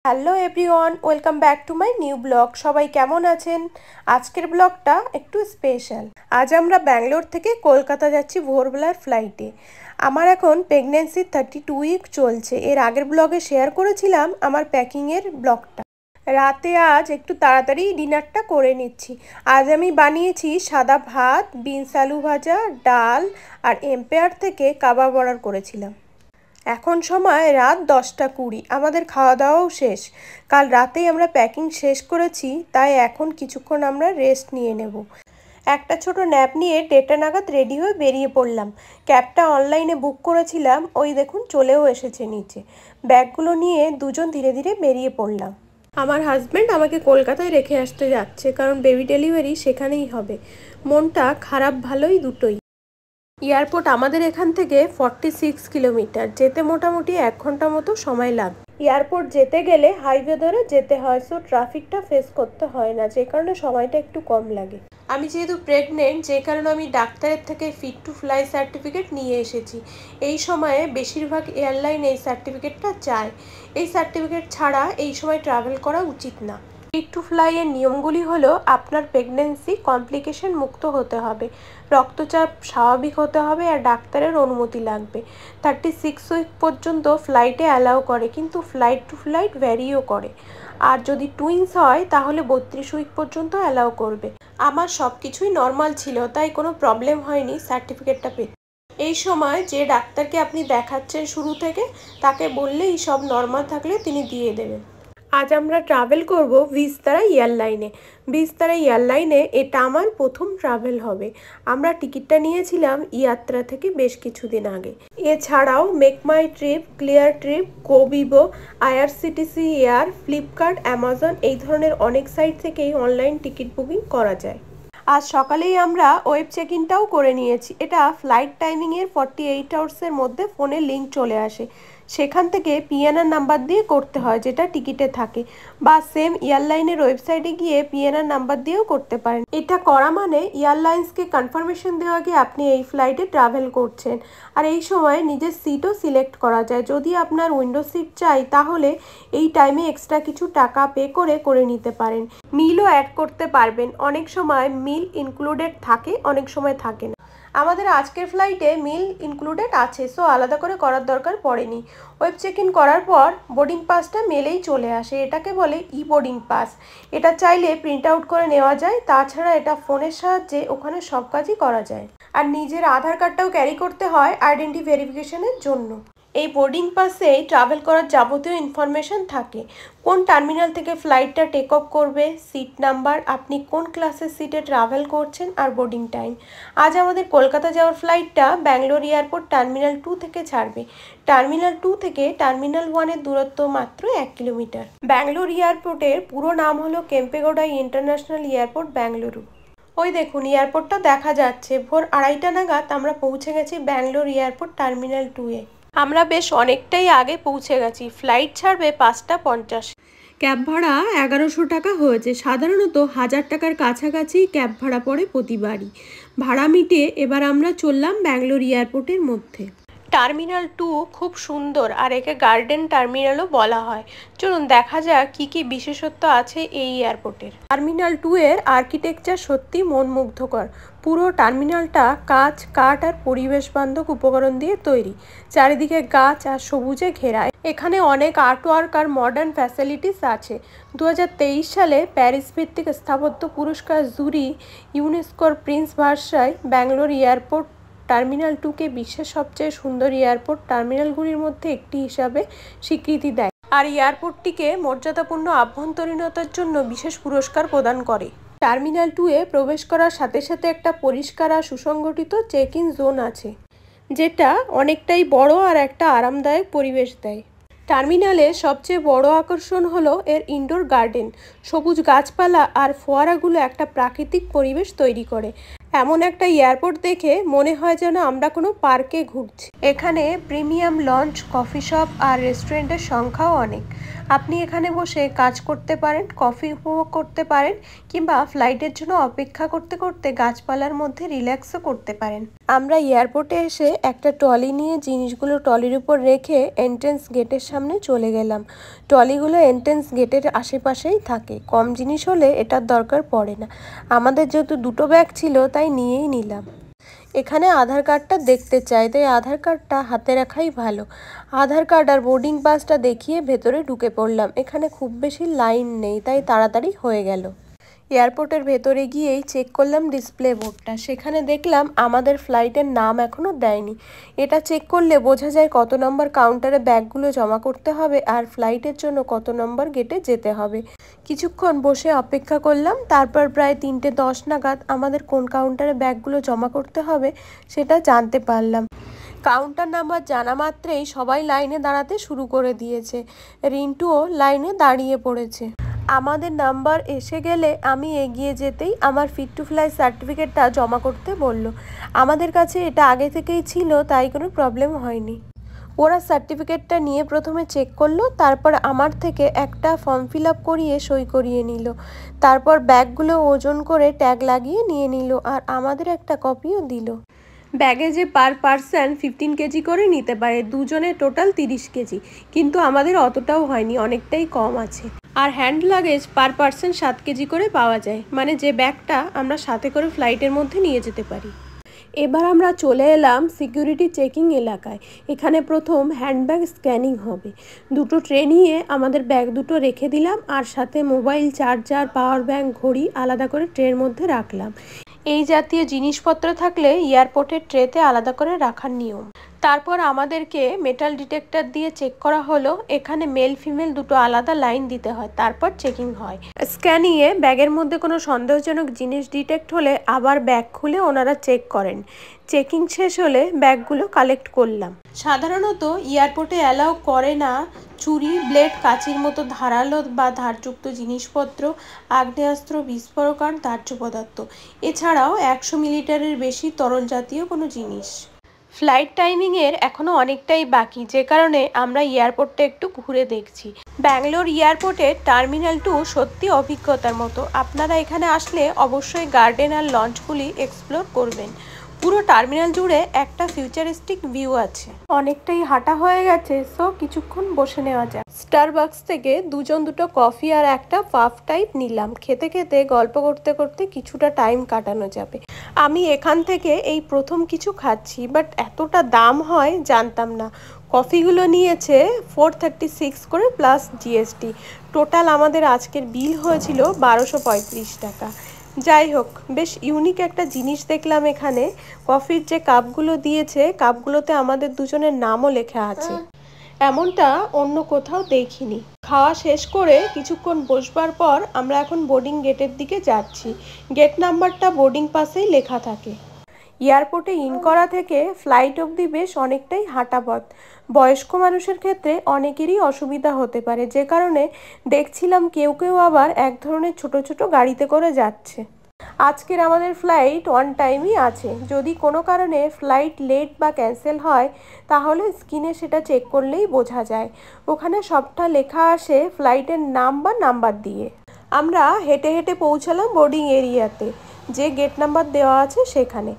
Hello everyone, welcome back to my new blog. সবাই কেমন আছেন? আজকের ব্লগটা একটু স্পেশাল। আজ আমরা ব্যাঙ্গালোর থেকে কলকাতা যাচ্ছি ভোরবেলার ফ্লাইটে। আমার এখন প্রেগনেন্সি 32 উইক চলছে। এর আগের ব্লগে শেয়ার করেছিলাম আমার প্যাকিংয়ের ব্লগটা। রাতে আজ একটু তাড়াতাড়ি ডিনারটা করে নিচ্ছি। আজ আমি বানিয়েছি সাদা ভাত, বিনস আলু ভাজা, ডাল আর এম্পেয়ার থেকে কাবাব অর্ডার করেছিলাম। এখন সময় রাত 10টা 20। আমাদের খাওয়া দাওয়াও শেষ। কাল রাতেই আমরা প্যাকিং শেষ করেছি, তাই এখন কিছুক্ষণ আমরা রেস্ট নিয়ে নেব। একটা ছোট ন্যাপ নিয়ে 1:30 নাগাদ রেডি হয়ে বেরিয়ে পড়লাম। ক্যাবটা অনলাইনে বুক করেছিলাম, ওই দেখুন চলেও এসেছে নিচে। ব্যাগগুলো নিয়ে দুজন ধীরে ধীরে বেরিয়ে পড়লাম। আমার হাজব্যান্ড আমাকে কলকাতায় রেখে আসতে যাচ্ছে, কারণ বেবি ডেলিভারি সেখানেই হবে। মনটা খারাপ ভালোই দুটোই। এয়ারপোর্ট আমাদের এখান থেকে 46 কিলোমিটার, যেতে মোটামুটি 1 ঘন্টা মতো সময় লাগবে। এয়ারপোর্ট যেতে গেলে হাইওয়ে ধরে যেতে হয়, সো ট্রাফিকটা ফেস করতে হয় না, যে কারণে সময়টা একটু কম লাগে। আমি যেহেতু প্রেগনেন্ট, যে কারণে আমি ডাক্তারের থেকে ফিট টু ফ্লাই সার্টিফিকেট নিয়ে এসেছি। এই সময়ে বেশিরভাগ এয়ারলাইন এই সার্টিফিকেটটা চায়। এই সার্টিফিকেট ছাড়া এই সময় ট্রাভেল করা উচিত না। ফিট টু ফ্লাই এর নিয়মগুলি হলো, আপনার প্রেগনেন্সি কমপ্লিকেশন মুক্ত হতে হবে, রক্তচাপ স্বাভাবিক হতে হবে আর ডাক্তারের অনুমতি লাগবে। 36 উইক পর্যন্ত ফ্লাইটে অ্যালাউ করে, কিন্তু ফ্লাইট টু ফ্লাইট ভ্যারিও করে। আর যদি টুইন্স হয় তাহলে 32 উইক পর্যন্ত অ্যালাউ করবে। আমার সব কিছুই নর্মাল ছিল, তাই কোনো প্রবলেম হয়নি সার্টিফিকেটটা পেতে। এই সময় যে ডাক্তারকে আপনি দেখাচ্ছেন শুরু থেকে, তাকে বললেই সব নর্মাল থাকলে তিনি দিয়ে দেবেন। আজ আমরা ট্রাভেল করব ভিস্তারা এয়ারলাইনে। ভিস্তারা এয়ারলাইনে এটা আমার প্রথম ট্রাভেল হবে। আমরা টিকিটটা নিয়েছিলাম ইয়াত্রা থেকে বেশ কিছুদিন আগে। এছাড়াও make my trip, clear trip, Goibibo, IRCTC air, Flipkart, Amazon এই ধরনের অনেক সাইট থেকেই অনলাইন টিকিট বুকিং করা যায়। আজ সকালেই আমরা ওয়েব চেক ইনটাও করে নিয়েছি। এটা ফ্লাইট টাইমিংয়ের 48 আওয়ার্সের মধ্যে ফোনে লিঙ্ক চলে আসে। সেখান থেকে পিএনআর নাম্বার দিয়ে করতে হয়, যেটা টিকিটে থাকে, বা সেম এয়ারলাইনের ওয়েবসাইটে গিয়ে পিএনআর নাম্বার দিয়েও করতে পারেন। এটা করা মানে এয়ারলাইন্সকে কনফার্মেশন দেওয়া গিয়ে আপনি এই ফ্লাইটে ট্রাভেল করছেন। আর এই সময় নিজের সিটও সিলেক্ট করা যায়। যদি আপনার উইন্ডো সিট চাই তাহলে এই টাইমে এক্সট্রা কিছু টাকা পে করে নিতে পারেন। মিলও অ্যাড করতে পারবেন। অনেক সময় মিল ইনক্লুডেড থাকে, অনেক সময় থাকে না। আমাদের আজকের ফ্লাইটে মিল ইনক্লুডেড আছে, সো আলাদা করে করার দরকার পড়েনি। ওয়েব চেক ইন করার পর বোর্ডিং পাসটা মেলেই চলে আসে। এটাকে বলে ই বোর্ডিং পাস। এটা চাইলে প্রিন্ট আউট করে নেওয়া যায়। তাছাড়া এটা ফোনের সাহায্যে ওখানে সব কাজই করা যায়। আর নিজের আধার কার্ডটাও ক্যারি করতে হয় আইডেন্টি ভেরিফিকেশনের জন্য। এই বোর্ডিং পাসেই ট্রাভেল করার যাবতীয় ইনফরমেশন থাকে। কোন টার্মিনাল থেকে ফ্লাইটটা টেক অফ করবে, সিট নাম্বার, আপনি কোন ক্লাসের সিটে ট্রাভেল করছেন, আর বোর্ডিং টাইম। আজ আমাদের কলকাতা যাওয়ার ফ্লাইটটা ব্যাঙ্গালোর এয়ারপোর্ট টার্মিনাল 2 থেকে ছাড়বে। টার্মিনাল 2 থেকে টার্মিনাল 1-এর দূরত্ব মাত্র 1 কিলোমিটার। ব্যাঙ্গালোর এয়ারপোর্টের পুরো নাম হলো কেম্পেগৌড়া ইন্টারন্যাশনাল এয়ারপোর্ট, বেঙ্গালুরু। ওই দেখুন এয়ারপোর্টটা দেখা যাচ্ছে। ভোর 2:30 নাগাদ আমরা পৌঁছে গেছি ব্যাঙ্গালোর এয়ারপোর্ট টার্মিনাল 2-এ। আমরা বেশ অনেকটাই আগে পৌঁছে গেছি। ফ্লাইট ছাড়বে 5:50। ক্যাব ভাড়া 1100 টাকা হয়েছে। সাধারণত 1000 টাকার কাছাকাছি ক্যাব ভাড়া পড়ে প্রতিবারই। ভাড়া মিটিয়ে এবার আমরা চললাম ব্যাঙ্গালোর এয়ারপোর্টের মধ্যে। টার্মিনাল 2 খুব সুন্দর, আর একে গার্ডেন টার্মিনালও বলা হয়। চলুন দেখা যাক কি কি বিশেষত্ব আছে এই এয়ারপোর্টের। টার্মিনাল 2-এর আর্কিটেকচার সত্যি মনমুগ্ধকর। পুরো টার্মিনালটা কাঁচ, কাঠ আর পরিবেশ বান্ধব উপকরণ দিয়ে তৈরি। চারিদিকে গাছ আর সবুজে ঘেরা। এখানে অনেক আর্টওয়ার্ক আর মডার্ন ফ্যাসিলিটিস আছে। 2023 সালে প্যারিস ভিত্তিক স্থাপত্য পুরস্কার জুরি ইউনেস্কোর prince Versailles Bangalore airport terminal 2-কে বিশ্বের সবচেয়ে সুন্দর এয়ারপোর্ট টার্মিনালগুলির মধ্যে একটি হিসাবে স্বীকৃতি দেয়, আর এয়ারপোর্টটিকে মর্যাদাপূর্ণ আভ্যন্তরীণতার জন্য বিশেষ পুরস্কার প্রদান করে। টার্মিনাল 2-এ প্রবেশ করার সাথে সাথে একটা পরিষ্কার আর সুসংগঠিত চেক ইন জোন আছে, যেটা অনেকটাই বড় আর একটা আরামদায়ক পরিবেশ দেয়। টার্মিনালের সবচেয়ে বড় আকর্ষণ হলো এর ইনডোর গার্ডেন। সবুজ গাছপালা আর ফোয়ারাগুলো একটা প্রাকৃতিক পরিবেশ তৈরি করে। এমন একটা এয়ারপোর্ট দেখে মনে হয় যেন আমরা কোনো পার্কে ঘুরছি। এখানে প্রিমিয়াম লঞ্চ, কফি শপ আর রেস্টুরেন্টের সংখ্যাও অনেক। আপনি এখানে বসে কাজ করতে পারেন, কফি উপভোগ করতে পারেন, কিংবা ফ্লাইটের জন্য অপেক্ষা করতে করতে গাছপালার মধ্যে রিল্যাক্সও করতে পারেন। আমরা এয়ারপোর্টে এসে একটা ট্রলি নিয়ে জিনিসগুলো ট্রলির উপর রেখে এন্ট্রেন্স গেটের সামনে চলে গেলাম। ট্রলিগুলো এন্ট্রেন্স গেটের আশেপাশেই থাকে, কম জিনিস হলে এটার দরকার পড়ে না। আমাদের যেহেতু দুটো ব্যাগ ছিল তাই নিয়েই নিলাম। এখানে আধার কার্ডটা দেখতে চাই, তাই আধার কার্ডটা হাতে রাখাই ভালো। আধার কার্ড আর বোর্ডিং পাসটা দেখিয়ে ভেতরে ঢুকে পড়লাম। এখানে খুব বেশি লাইন নেই, তাই তাড়াতাড়ি হয়ে গেল। এয়ারপোর্টের ভেতরে গিয়েই চেক করলাম ডিসপ্লে বোর্ডটা। সেখানে দেখলাম আমাদের ফ্লাইটের নাম এখনও দেয়নি। এটা চেক করলে বোঝা যায় কত নম্বর কাউন্টারে ব্যাগগুলো জমা করতে হবে আর ফ্লাইটের জন্য কত নম্বর গেটে যেতে হবে। কিছুক্ষণ বসে অপেক্ষা করলাম, তারপর প্রায় 3:10 নাগাদ আমাদের কোন কাউন্টারে ব্যাগগুলো জমা করতে হবে সেটা জানতে পারলাম। কাউন্টার নাম্বার জানা মাত্রেই সবাই লাইনে দাঁড়াতে শুরু করে দিয়েছে। রিন্টুও লাইনে দাঁড়িয়ে পড়েছে। আমাদের নাম্বার এসে গেলে আমি এগিয়ে যেতেই আমার ফিট টু ফ্লাই সার্টিফিকেটটা জমা করতে বলল। আমাদের কাছে এটা আগে থেকেই ছিল, তাই কোনো প্রবলেম হয়নি। ওরা সার্টিফিকেটটা নিয়ে প্রথমে চেক করলো, তারপর আমার থেকে একটা ফর্ম ফিল আপ করিয়ে সই করিয়ে নিল। তারপর ব্যাগগুলো ওজন করে ট্যাগ লাগিয়ে নিয়ে নিল আর আমাদের একটা কপিও দিল। ব্যাগেজে পার পারসন 15 কেজি করে নিতে পারে, দুজনে টোটাল 30 কেজি, কিন্তু আমাদের অতটাও হয়নি, অনেকটাই কম আছে। আর hand luggage per person 7 KG করে পাওয়া যায়, মানে যে ব্যাগটা আমরা সাথে করে ফ্লাইটের মধ্যে নিয়ে যেতে পারি। এবার আমরা চলে এলাম সিকিউরিটি চেকিং এলাকায়। এখানে প্রথম হ্যান্ডব্যাগ স্ক্যানিং হবে। দুটো ট্রে নিয়ে আমাদের ব্যাগ দুটো রেখে দিলাম আর সাথে মোবাইল, চার্জার, পাওয়ার ব্যাংক, ঘড়ি আলাদা করে ট্রের মধ্যে রাখলাম। এই জাতীয় জিনিসপত্র থাকলে এয়ারপোর্টের ট্রেতে আলাদা করে রাখার নিয়ম। তারপর আমাদেরকে মেটাল ডিটেক্টর দিয়ে চেক করা হলো। এখানে মেল ফিমেল দুটো আলাদা লাইন দিতে হয়, তারপর চেকিং হয়। স্ক্যানিংয়ে ব্যাগের মধ্যে কোনো সন্দেহজনক জিনিস ডিটেক্ট হলে আবার ব্যাগ খুলে ওনারা চেক করেন। চেকিং শেষ হলে ব্যাগগুলো কালেক্ট করলাম। সাধারণত এয়ারপোর্টে অ্যালাউ করে না ছুরি, ব্লেড, কাঁচির মতো ধারালো বা ধারযুক্ত জিনিসপত্র, আগ্নেয়াস্ত্র, বিস্ফোরক আর দাহ্য পদার্থ, এছাড়াও 100 মিলিলিটারের বেশি তরল জাতীয় কোনো জিনিস। ফ্লাইট টাইমিংয়ের এখনও অনেকটাই বাকি, যে কারণে আমরা এয়ারপোর্টটা একটু ঘুরে দেখছি। ব্যাঙ্গালোর এয়ারপোর্টের টার্মিনাল 2 সত্যি অভিজ্ঞতার মতো। আপনারা এখানে আসলে অবশ্যই গার্ডেন আর লঞ্চগুলি এক্সপ্লোর করবেন। পুরো টার্মিনাল জুড়ে একটা ফিউচারিস্টিক ভিউ আছে। অনেকটাই হাঁটা হয়ে গেছে, সো কিছুক্ষণ বসে নেওয়া যায়। স্টারবাকস থেকে দুটো কফি আর একটা পাফ টাইপ নিলাম। খেতে খেতে গল্প করতে করতে কিছুটা টাইম কাটানো যাবে। আমি এখান থেকে এই প্রথম কিছু খাচ্ছি, বাট এতটা দাম হয় জানতাম না। কফিগুলো নিয়েছে 436 করে প্লাস জিএসটি। টোটাল আমাদের আজকের বিল হয়েছিল 1235 টাকা। যাই হোক, বেশ ইউনিক একটা জিনিস দেখলাম এখানে। কফির যে কাপগুলো দিয়েছে, কাপগুলোতে আমাদের দুজনের নামও লেখা আছে। এমনটা অন্য কোথাও দেখিনি। খাওয়া শেষ করে কিছুক্ষণ বসবার পর আমরা এখন বোর্ডিং গেটের দিকে যাচ্ছি। গেট নাম্বারটা বোর্ডিং পাসেই লেখা থাকে। এয়ারপোর্টে ইন করা থেকে ফ্লাইট অবধি বেশ অনেকটাই হাঁটা পথ। বয়স্ক মানুষের ক্ষেত্রে অনেকেরই অসুবিধা হতে পারে, যে কারণে দেখছিলাম কেউ কেউ আবার এক ধরনের ছোট ছোট গাড়িতে করে যাচ্ছে। আজকের আমাদের ফ্লাইট অন টাইমই আছে। যদি কোনো কারণে ফ্লাইট লেট বা ক্যান্সেল হয় তাহলে স্ক্রিনে সেটা চেক করলেই বোঝা যায়। ওখানে সবটা লেখা আসে ফ্লাইটের নাম বা নাম্বার দিয়ে। আমরা হেঁটে হেঁটে পৌঁছালাম বোর্ডিং এরিয়াতে, যে গেট নাম্বার দেওয়া আছে সেখানে।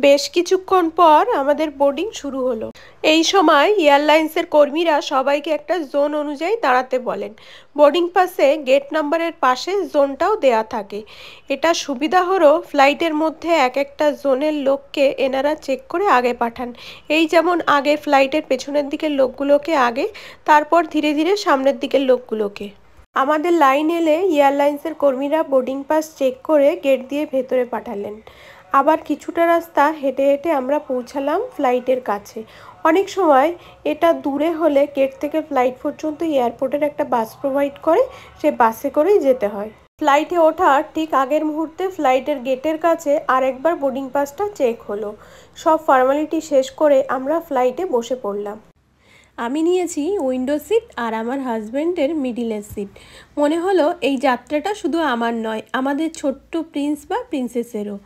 বেশ কিছুক্ষণ পর আমাদের বোর্ডিং শুরু হলো। এই সময় এয়ারলাইন্সের কর্মীরা সবাইকে একটা জোন অনুযায়ী দাঁড়াতে বলেন। বোর্ডিং পাসে গেট নাম্বারের পাশে জোনটাও দেয়া থাকে। এটা সুবিধা হলো ফ্লাইটের মধ্যে এক একটা জোনের লোককে এনারা চেক করে আগে পাঠান। এই যেমন আগে ফ্লাইটের পেছনের দিকের লোকগুলোকে আগে, তারপর ধীরে ধীরে সামনের দিকের লোকগুলোকে। আমাদের লাইন এলে এয়ারলাইন্সের কর্মীরা বোর্ডিং পাস চেক করে গেট দিয়ে ভেতরে পাঠালেন। আবার কিছুটা রাস্তা হেঁটে হেঁটে আমরা পৌঁছালাম ফ্লাইটের কাছে। অনেক সময় এটা দূরে হলে গেট থেকে ফ্লাইট পর্যন্ত এয়ারপোর্টের একটা বাস প্রোভাইড করে, সে বাসে করেই যেতে হয়। ফ্লাইটে ওঠার ঠিক আগের মুহূর্তে ফ্লাইটের গেটের কাছে আরেকবার বোর্ডিং পাসটা চেক হলো। সব ফর্মালিটি শেষ করে আমরা ফ্লাইটে বসে পড়লাম। আমি নিয়েছি উইন্ডো সিট আর আমার হাজব্যান্ডের মিডিলের সিট। মনে হলো এই যাত্রাটা শুধু আমার নয়, আমাদের ছোট্ট প্রিন্স বা প্রিন্সেসেরও।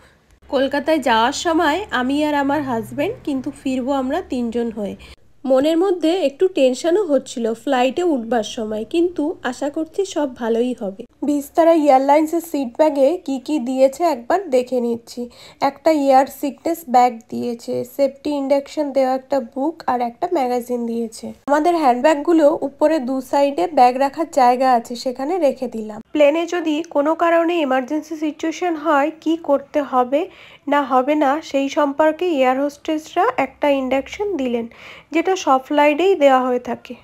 কলকাতায় যাওয়ার সময় আমি আর আমার হাজব্যান্ড, কিন্তু ফিরবো আমরা 3 জন হয়ে। মনের মধ্যে একটু টেনশনও হচ্ছিল ফ্লাইটে উঠবার সময়, কিন্তু আশা করছি সব ভালোই হবে। বিস্তারা এয়ারলাইন্সের সিট ব্যাগে কী কী দিয়েছে একবার দেখে নিচ্ছি। একটা এয়ার সিকনেস ব্যাগ দিয়েছে, সেফটি ইন্ডাকশন দেওয়া একটা বুক আর একটা ম্যাগাজিন দিয়েছে। আমাদের হ্যান্ডব্যাগগুলো উপরে 2 সাইডে ব্যাগ রাখার জায়গা আছে, সেখানে রেখে দিলাম। প্লেনে যদি কোনো কারণে এমার্জেন্সি সিচুয়েশন হয়, কি করতে হবে না হবে না সেই সম্পর্কে এয়ার হোস্টেসরা একটা ইন্ডাকশন দিলেন, যেটা সব ফ্লাইটেই দেওয়া হয়ে থাকে।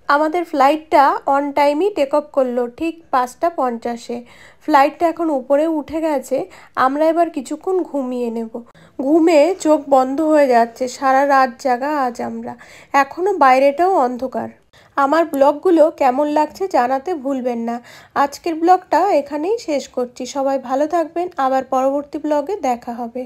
আমাদের ফ্লাইটটা অন টাইমই টেক অফ করলো, ঠিক 5:50-এ। ফ্লাইটটা এখন উপরে উঠে গেছে, আমরা এবার কিছুক্ষণ ঘুমিয়ে নেব। ঘুমে চোখ বন্ধ হয়ে যাচ্ছে, সারা রাত জাগা আজ আমরা। এখনও বাইরেটাও অন্ধকার। আমার ব্লগগুলো কেমন লাগছে জানাতে ভুলবেন না। আজকের ব্লগটা এখানেই শেষ করছি। সবাই ভালো থাকবেন, আবার পরবর্তী ব্লগে দেখা হবে।